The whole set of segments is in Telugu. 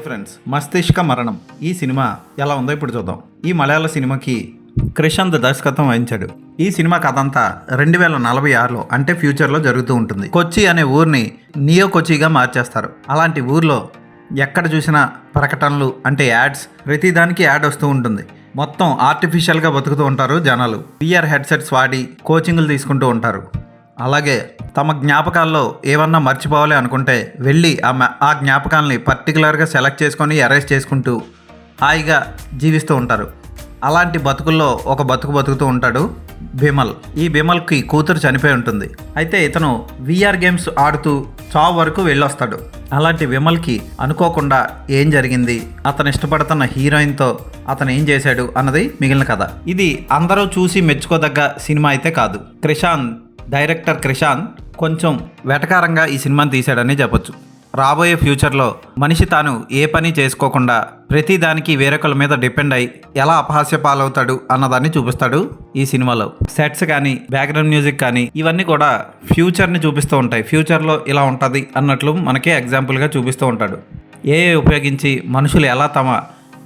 ఫ్రెండ్స్, మస్తిష్క మరణం ఈ సినిమా ఎలా ఉందో ఇప్పుడు చూద్దాం. ఈ మలయాళ సినిమాకి క్రిషాంత్ దర్శకత్వం వహించాడు. ఈ సినిమా కథ అంతా 2046లో అంటే ఫ్యూచర్లో జరుగుతూ ఉంటుంది. కొచ్చి అనే ఊరిని నియో కొచ్చిగా మార్చేస్తారు. అలాంటి ఊర్లో ఎక్కడ చూసినా ప్రకటనలు అంటే యాడ్స్, ప్రతిదానికి యాడ్ వస్తూ ఉంటుంది. మొత్తం ఆర్టిఫిషియల్గా బతుకుతూ ఉంటారు జనాలు. VR హెడ్సెట్స్ వాడి కోచింగ్లు తీసుకుంటూ ఉంటారు. అలాగే తమ జ్ఞాపకాల్లో ఏమన్నా మర్చిపోవాలి అనుకుంటే వెళ్ళి ఆ జ్ఞాపకాలని పర్టికులర్గా సెలెక్ట్ చేసుకొని అరెస్ట్ చేసుకుంటూ హాయిగా జీవిస్తూ ఉంటారు. అలాంటి బతుకుల్లో ఒక బతుకుతూ ఉంటాడు బిమల్. ఈ బిమల్కి కూతురు చనిపోయి ఉంటుంది. అయితే ఇతను VR గేమ్స్ ఆడుతూ చావు వరకు వెళ్ళొస్తాడు. అలాంటి విమల్కి అనుకోకుండా ఏం జరిగింది, అతను ఇష్టపడుతున్న హీరోయిన్తో అతను ఏం చేశాడు అన్నది మిగిలిన కథ. ఇది అందరూ చూసి మెచ్చుకోదగ్గ సినిమా అయితే కాదు. డైరెక్టర్ క్రిషాంత్ కొంచెం వెటకారంగా ఈ సినిమాని తీశాడని చెప్పొచ్చు. రాబోయే ఫ్యూచర్లో మనిషి తాను ఏ పని చేసుకోకుండా ప్రతిదానికి వేరొకరి మీద డిపెండ్ అయి ఎలా అపహాస్య పాలవుతాడు అన్నదాన్ని చూపిస్తాడు ఈ సినిమాలో. సెట్స్ కానీ బ్యాక్గ్రౌండ్ మ్యూజిక్ కానీ ఇవన్నీ కూడా ఫ్యూచర్ని చూపిస్తూ ఉంటాయి. ఫ్యూచర్లో ఇలా ఉంటుంది అన్నట్లు మనకే ఎగ్జాంపుల్గా చూపిస్తూ ఉంటాడు. ఏఐ ఉపయోగించి మనుషులు ఎలా తమ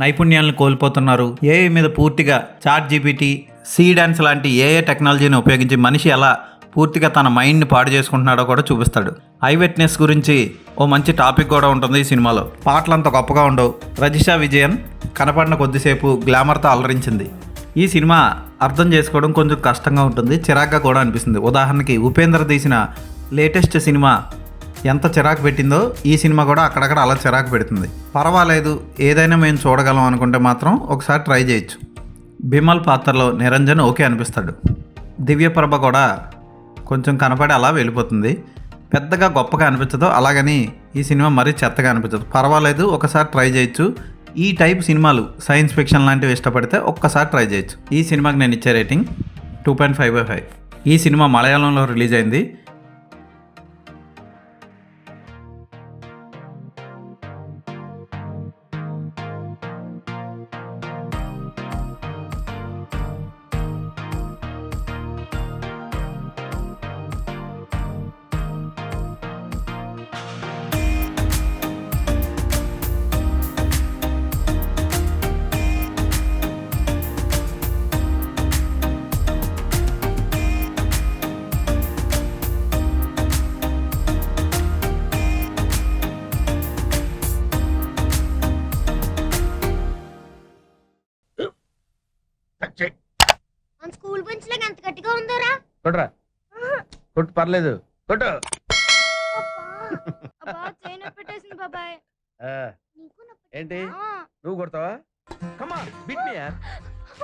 నైపుణ్యాలను కోల్పోతున్నారు, ఏఐ మీద పూర్తిగా ChatGPT, డాన్స్ లాంటి ఏఐ టెక్నాలజీని ఉపయోగించి మనిషి ఎలా పూర్తిగా తన మైండ్ని పాడు చేసుకుంటున్నాడో కూడా చూపిస్తాడు. ఐ విట్నెస్ గురించి ఓ మంచి టాపిక్ కూడా ఉంటుంది ఈ సినిమాలో. పాటలు అంత గొప్పగా ఉండవు. రజిషా విజయన్ కనపడిన కొద్దిసేపు గ్లామర్తో అలరించింది. ఈ సినిమా అర్థం చేసుకోవడం కొంచెం కష్టంగా ఉంటుంది, చిరాగ్గా కూడా అనిపిస్తుంది. ఉదాహరణకి ఉపేంద్ర తీసిన లేటెస్ట్ సినిమా ఎంత చిరాకు పెట్టిందో ఈ సినిమా కూడా అక్కడక్కడ అలా చిరాకు పెడుతుంది. పర్వాలేదు, ఏదైనా మేము చూడగలం అనుకుంటే మాత్రం ఒకసారి ట్రై చేయొచ్చు. బిమల్ పాత్రలో నిరంజన్ ఓకే అనిపిస్తాడు. దివ్యప్రభ కూడా కొంచెం కనపడి అలా వెళ్ళిపోతుంది. పెద్దగా గొప్పగా అనిపించదు, అలాగని ఈ సినిమా మరీ చెత్తగా అనిపించదు. పర్వాలేదు, ఒకసారి ట్రై చేయొచ్చు. ఈ టైప్ సినిమాలు సైన్స్ ఫిక్షన్ లాంటివి ఇష్టపడితే ఒక్కసారి ట్రై చేయొచ్చు. ఈ సినిమాకి నేను ఇచ్చే రేటింగ్ 2.5/5. ఈ సినిమా మలయాళంలో రిలీజ్ అయింది. మన స్కూల్ బెంచ్ లాగా ఎంత గట్టిగా ఉందోరా. కొట్రా, కొట్టు, పర్లేదు, కొట్టు. అబ్బా చైన్ పెట్టేసింది బాబాయ్. ఆ, నీకు ఏంటి నువ్వు కొడతావా? కమా బిట్ మీ యార్.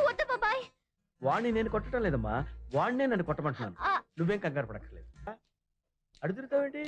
వద్దు బాబాయ్. వాణ్ణి నేను కొట్టడం లేదమ్మా, వాణ్ణే నన్ను కొట్టమంటున్నాను. ఆ. నువ్వేం కంగారు పడక్కర్లేదు. అడుగుతావేంటి?